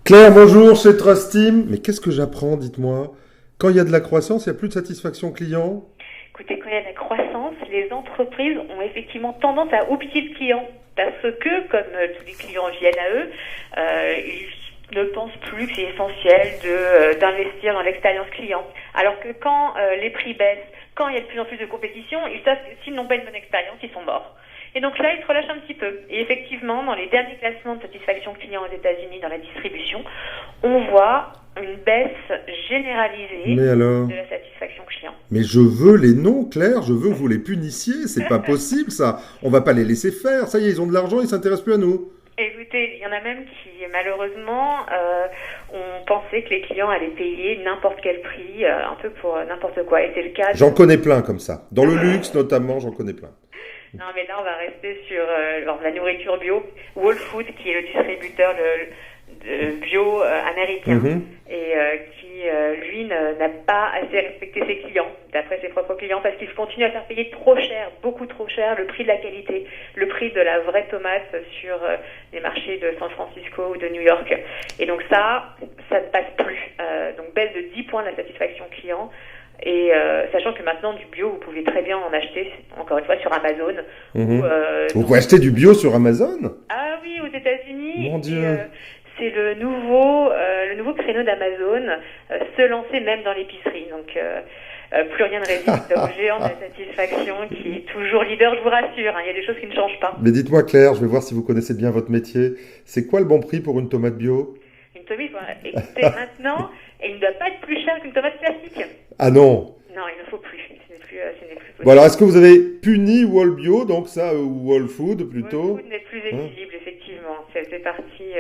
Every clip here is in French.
Claire, bonjour, chez Trust Team. Mais qu'est-ce que j'apprends, dites-moi? Quand il y a de la croissance, il n'y a plus de satisfaction client? Écoutez, quand il y a de la croissance, les entreprises ont effectivement tendance à oublier le client. Parce que, comme tous les clients viennent à eux, ils ne pensent plus que c'est essentiel d'investir dans l'expérience client. Alors que quand les prix baissent, quand il y a de plus en plus de compétition, ils savent que s'ils n'ont pas une bonne expérience, ils sont morts. Et donc là, ils se relâchent un petit peu. Et effectivement, dans les derniers classements de satisfaction client aux États-Unis dans la distribution, on voit une baisse généralisée Mais alors? de la satisfaction client. Mais je veux les noms, Claire, je veux que vous les punissiez, c'est pas possible ça. On va pas les laisser faire, ça y est, ils ont de l'argent, ils s'intéressent plus à nous. Écoutez, il y en a même qui, malheureusement, ont pensé que les clients allaient payer n'importe quel prix, un peu pour n'importe quoi. Et c'est le cas. J'en connais plein comme ça. Dans le luxe notamment, j'en connais plein. Non, mais là, on va rester sur la nourriture bio. Whole Foods, qui est le distributeur de bio américain, et qui, lui, n'a pas assez respecté ses clients, d'après ses propres clients, parce qu'il continue à faire payer trop cher, beaucoup trop cher, le prix de la qualité, le prix de la vraie tomate sur les marchés de San Francisco ou de New York. Et donc ça ne passe plus. Donc baisse de 10 points de la satisfaction client. Et sachant que maintenant du bio vous pouvez très bien en acheter encore une fois sur Amazon. Vous pouvez acheter du bio sur Amazon? Ah oui, aux États-Unis. Mon Dieu. C'est le nouveau créneau d'Amazon, se lancer même dans l'épicerie. Donc plus rien ne résiste au géant de la satisfaction qui est toujours leader, je vous rassure. Il y a des choses qui ne changent pas. Mais dites-moi Claire, je vais voir si vous connaissez bien votre métier. C'est quoi le bon prix pour une tomate bio? Une tomate, écoutez, maintenant, elle ne doit pas être plus chère qu'une tomate classique. Ah non? Non, il ne faut plus. Ce n'est plus possible. Bon alors, est-ce que vous avez puni Wall Bio, donc ça, ou Wall Food plutôt? Wall Food n'est plus éligible, effectivement. Ça faisait partie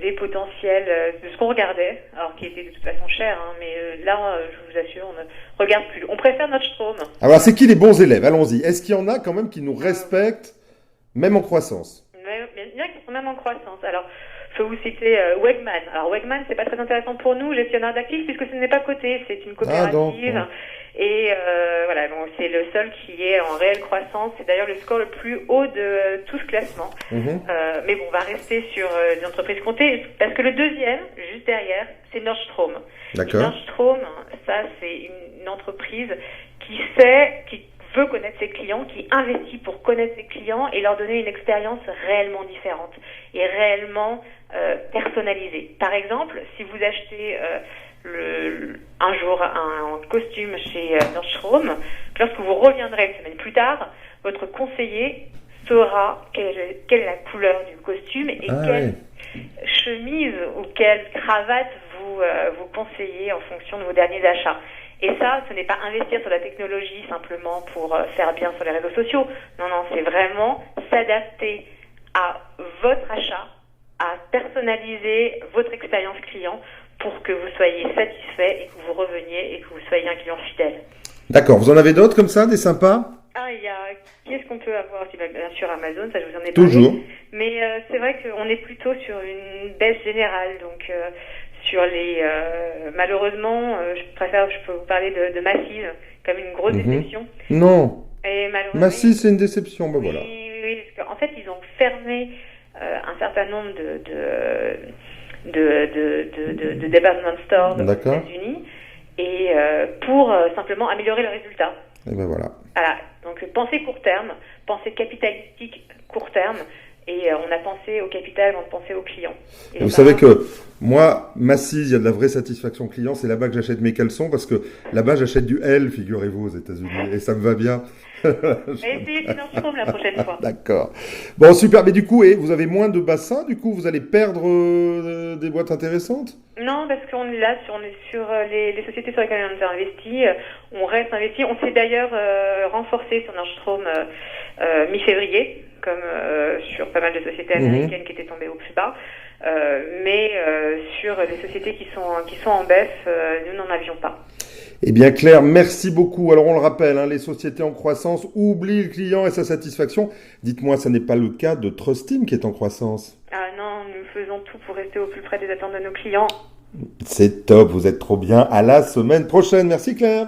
des potentiels de ce qu'on regardait, alors qui était de toute façon cher, mais là, je vous assure, on ne regarde plus. On préfère notre Strom. Alors, c'est qui les bons élèves? Allons-y. Est-ce qu'il y en a quand même qui nous respectent, même en croissance? Il y en a qui sont même en croissance. Alors, je peux vous citer Wegman. Alors Wegman, c'est pas très intéressant pour nous, gestionnaire d'actifs, puisque ce n'est pas coté, c'est une coopérative. Et voilà, bon, c'est le seul qui est en réelle croissance. C'est d'ailleurs le score le plus haut de tout ce classement. Mais bon, on va rester sur des entreprises cotées, parce que le deuxième, juste derrière, c'est Nordstrom. D'accord. Nordstrom, ça, c'est une entreprise qui veut connaître ses clients, qui investit pour connaître ses clients et leur donner une expérience réellement différente et réellement personnalisée. Par exemple, si vous achetez un jour un costume chez Nordstrom, lorsque vous reviendrez une semaine plus tard, votre conseiller saura quelle est la couleur du costume et quelle chemise ou quelle cravate vous conseillez en fonction de vos derniers achats. Et ça, ce n'est pas investir sur la technologie simplement pour faire bien sur les réseaux sociaux. Non, c'est vraiment s'adapter à votre achat, à personnaliser votre expérience client pour que vous soyez satisfait et que vous reveniez et que vous soyez un client fidèle. D'accord. Vous en avez d'autres comme ça, des sympas? Qu'est-ce qu'on peut avoir? Bien sûr Amazon, ça je vous en ai parlé. Toujours. Mais c'est vrai qu'on est plutôt sur une baisse générale, donc sur les malheureusement, je peux vous parler de Macy's comme une grosse déception. Non. Et malheureusement, Macy's, c'est une déception, ben voilà. Oui, parce qu'en fait, ils ont fermé un certain nombre de department stores aux États-Unis et pour simplement améliorer leurs résultats. Et ben voilà. Voilà. Donc pensée court terme, pensée capitalistique court terme. Et on a pensé au capital avant de penser aux clients. Et vous savez que moi, Macy's, il y a de la vraie satisfaction client. C'est là-bas que j'achète mes caleçons parce que là-bas, j'achète du L, figurez-vous, aux États-Unis. Et ça me va bien. Essayez de Nordstrom la prochaine fois. D'accord. Bon, super. Mais du coup, vous avez moins de bassins. Du coup, vous allez perdre des boîtes intéressantes? Non, parce qu'on est là, on est sur les sociétés sur lesquelles on a investi. On reste investi. On s'est d'ailleurs renforcé sur Nordstrom mi-février, comme sur pas mal de sociétés américaines qui étaient tombées au plus bas. Mais sur les sociétés qui sont en baisse, nous n'en avions pas. Eh bien Claire, merci beaucoup. Alors on le rappelle, les sociétés en croissance oublient le client et sa satisfaction. Dites-moi, ça n'est pas le cas de Trust Team qui est en croissance? Ah non, nous faisons tout pour rester au plus près des attentes de nos clients. C'est top, vous êtes trop bien. À la semaine prochaine. Merci Claire.